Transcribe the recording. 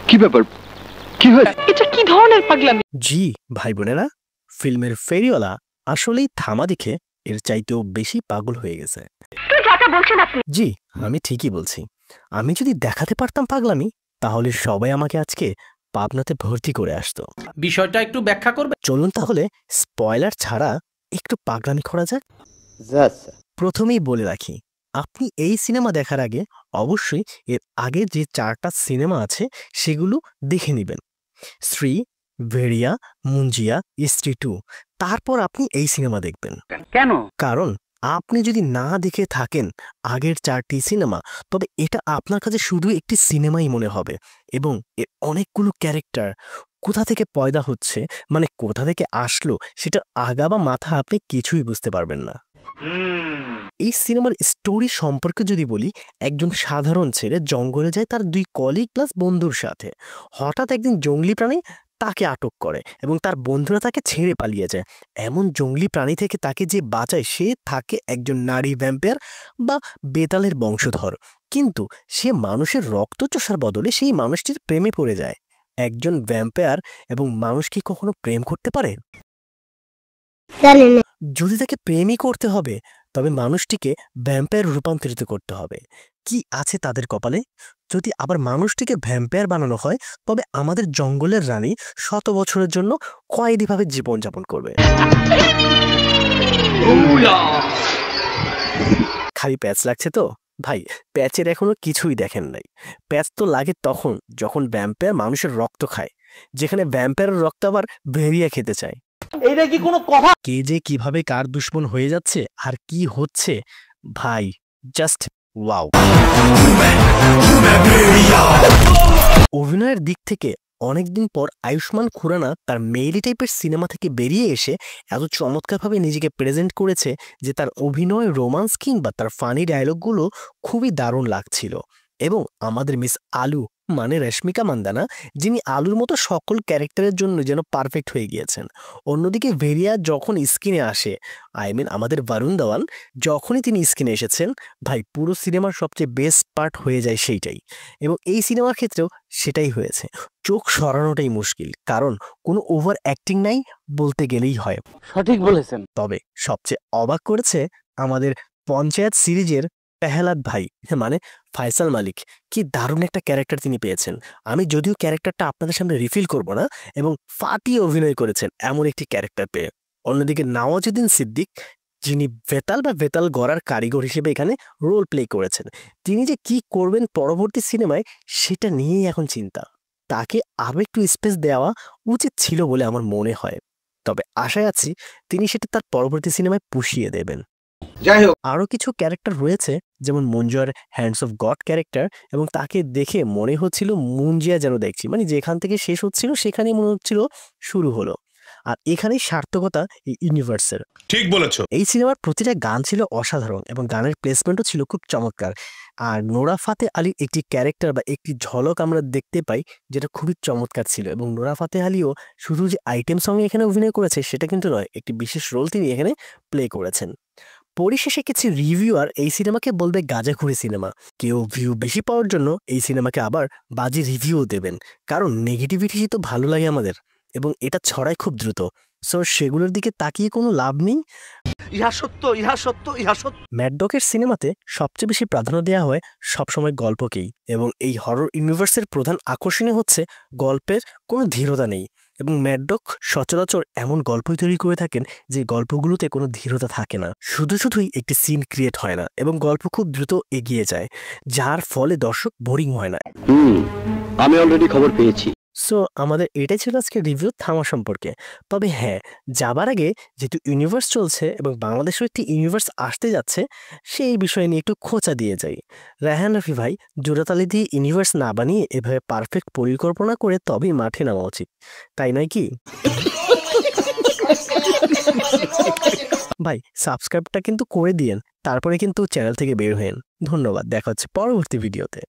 কি ব্যাপার, কি হয়েছে? এটা কি ধরনের পাগলামি? জি ভাই বোনেরা, ফিল্মের ফেরিওয়ালা আসলেই থামা দেখে এর চাইতেও বেশি পাগল হয়ে গেছে। জি, আমি ঠিকই বলছি। আমি যদি দেখাতে পারতাম পাগলামি, তাহলে সবাই আমাকে আজকে পাবনাতে ভর্তি করে আসতো। বিষয়টা একটু ব্যাখ্যা করবে? চলুন তাহলে স্পয়লার ছাড়া একটু পাগলামি করা যাক। প্রথমেই বলে রাখি, আপনি এই সিনেমা দেখার আগে অবশ্যই এর আগে যে 4টা সিনেমা আছে সেগুলো দেখে নেবেন। শ্রী, ভেড়িয়া, মুঞ্জিয়া, স্ত্রী 2। তারপর আপনি এই সিনেমা দেখবেন। কেন? কারণ আপনি যদি না দেখে থাকেন আগের 4টি সিনেমা, তবে এটা আপনার কাছে শুধু একটি সিনেমাই মনে হবে এবং এর অনেকগুলো ক্যারেক্টার কোথা থেকে পয়দা হচ্ছে, মানে কোথা থেকে আসলো, সেটা আগা বা মাথা আপনি কিছুই বুঝতে পারবেন না। এই সিনেমার স্টোরি সম্পর্কে যদি বলি, একজন সাধারণ ছেলে জঙ্গলে যায় তার 2 কলিগ প্লাস বন্ধুর সাথে। হঠাৎ একদিন জঙ্গলি প্রাণী তাকে আটক করে এবং তার বন্ধুরা তাকে ছেড়ে পালিয়ে যায়। এমন জঙ্গলি প্রাণী থেকে তাকে যে বাঁচায় সে থাকে একজন নারী ভ্যাম্পায়ার বা বেতালের বংশধর, কিন্তু সে মানুষের রক্ত চোষার বদলে সেই মানুষটির প্রেমে পড়ে যায়। একজন ভ্যাম্পায়ার এবং মানুষ কি কখনো প্রেম করতে পারে? যদি তাকে প্রেমই করতে হবে, তবে মানুষটিকে ভ্যাম্পায়ার রূপান্তরিত করতে হবে। কি আছে তাদের কপালে? যদি আবার মানুষটিকে ভ্যাম্পায়ার বানানো হয়, তবে আমাদের জঙ্গলের রানী 100 বছরের জন্য কয়েদিভাবে জীবনযাপন করবে। খালি প্যাচ লাগছে তো ভাই, প্যাচের এখনো কিছুই দেখেন নাই। প্যাচ তো লাগে তখন যখন ভ্যাম্পায়ার মানুষের রক্ত খায়, যেখানে ভ্যাম্পায়ারের রক্ত আবার ভেরিয়া খেতে চায়। এইটা কি কোনো কথা? কে যে কিভাবে কার দুশ্মন হয়ে যাচ্ছে আর কি হচ্ছে ভাই, জাস্ট ওয়াও। অভিনয়ের দিক থেকে অনেকদিন পর আয়ুষ্মান খুরানা তার মেইলি টাইপের সিনেমা থেকে বেরিয়ে এসে এত চমৎকারভাবে নিজেকে প্রেজেন্ট করেছে যে তার অভিনয়, রোমান্স কিংবা তার ফানি ডায়লগগুলো খুবই দারুণ লাগছিল। এবং আমাদের মিস আলু মানে রশ্মিকা মান্দানা, যিনি আলুর মতো সকল ক্যারেক্টারের জন্য যেন পারফেক্ট হয়ে গিয়েছেন। অন্যদিকে ভেরিয়া যখন স্ক্রিনে আসে, আমাদের বরুণ ধাওয়ান যখনই তিনি স্ক্রিনে এসেছেন, ভাই পুরো সিনেমার সবচেয়ে বেস্ট পার্ট হয়ে যায় সেইটাই। এবং এই সিনেমার ক্ষেত্রেও সেটাই হয়েছে। চোখ সরানোটাই মুশকিল, কারণ কোনো ওভার অ্যাক্টিং নাই বলতে গেলেই হয়। সঠিক বলেছেন। তবে সবচেয়ে অবাক করেছে আমাদের পঞ্চায়েত সিরিজের পেহলাদ ভাই, মানে ফয়সাল মালিক। কি দারুণ একটা ক্যারেক্টার তিনি পেয়েছেন। আমি যদিও ক্যারেক্টারটা আপনাদের সামনে রিফিল করব না, এবং ফাটিয়ে অভিনয় করেছেন এমন একটি ক্যারেক্টার পেয়ে। অন্যদিকে নওয়াজুদ্দিন সিদ্দিক, যিনি বেতাল গড়ার কারিগর হিসেবে এখানে রোল প্লে করেছেন, তিনি যে কি করবেন পরবর্তী সিনেমায় সেটা নিয়েই এখন চিন্তা। তাকে আরও একটু স্পেস দেওয়া উচিত ছিল বলে আমার মনে হয়। তবে আশায় আছি তিনি সেটা তার পরবর্তী সিনেমায় পুষিয়ে দেবেন। যাই হোক, আরও কিছু ক্যারেক্টার রয়েছে, যেমন মুঞ্জিয়ার হ্যান্ডস অফ গড ক্যারেক্টার, এবং তাকে দেখে মনে হচ্ছিল মুঞ্জিয়া যেন দেখছি, মানে যেখান থেকে শেষ হচ্ছিল সেখানেই মনে হচ্ছিল শুরু হলো। আর এখানেই সার্থকতা এই ইউনিভার্সের। ঠিক বলেছো। এই সিনেমার প্রতিটা গান ছিল অসাধারণ এবং গানের প্লেসমেন্টও ছিল খুব চমৎকার। আর নোরা ফাতে আলীর একটি ক্যারেক্টার বা একটি ঝলক আমরা দেখতে পাই, যেটা খুবই চমৎকার ছিল। এবং নোরা ফাতে আলীও শুধু যে আইটেম সঙ্গে এখানে অভিনয় করেছে সেটা কিন্তু নয়, একটি বিশেষ রোল তিনি এখানে প্লে করেছেন। পরিশেষে কিছু রিভিউয়ার এই সিনেমাকে বলবে গাঁজাখুরি সিনেমা, কেউ ভিউ বেশি পাওয়ার জন্য এই সিনেমাকে আবার বাজে রিভিউও দেবেন, কারণ নেগেটিভিটি তো ভালো লাগে আমাদের এবং এটা ছড়ায় খুব দ্রুত। সো সেগুলোর দিকে তাকিয়ে কোনো লাভ নেই। ইহা সত্য, ইহা সত্য, ইহা সত্য। ম্যাড ডগের সিনেমাতে সবচেয়ে বেশি প্রাধান্য দেওয়া হয় সবসময় গল্পকেই, এবং এই হরর ইউনিভার্সের প্রধান আকর্ষণীয় হচ্ছে গল্পের কোনো ধীরতা নেই। এবং ম্যাড ডগ সচরাচর এমন গল্পই তৈরি করে থাকেন যে গল্পগুলোতে কোনো ধীরতা থাকে না, শুধুই একটি সিন ক্রিয়েট হয় না এবং গল্প খুব দ্রুত এগিয়ে যায়, যার ফলে দর্শক বোরিং হয় না। আমি অলরেডি খবর পেয়েছি। সো আমাদের এটাই ছিল আজকে রিভিউ থামা সম্পর্কে। তবে হ্যাঁ, যাবার আগে যেহেতু ইউনিভার্স চলছে এবং বাংলাদেশেও একটি ইউনিভার্স আসতে যাচ্ছে, সেই বিষয় নিয়ে একটু খোঁচা দিয়ে যাই। রায়হান রাফি ভাই, জোড়াতালি দিয়ে ইউনিভার্স না বানিয়ে এভাবে পারফেক্ট পরিকল্পনা করে তবেই মাঠে নামা উচিত, তাই নয় কি? ভাই সাবস্ক্রাইবটা কিন্তু করে দিয়েন, তারপরে কিন্তু চ্যানেল থেকে বের হয়েন। ধন্যবাদ, দেখা হচ্ছে পরবর্তী ভিডিওতে।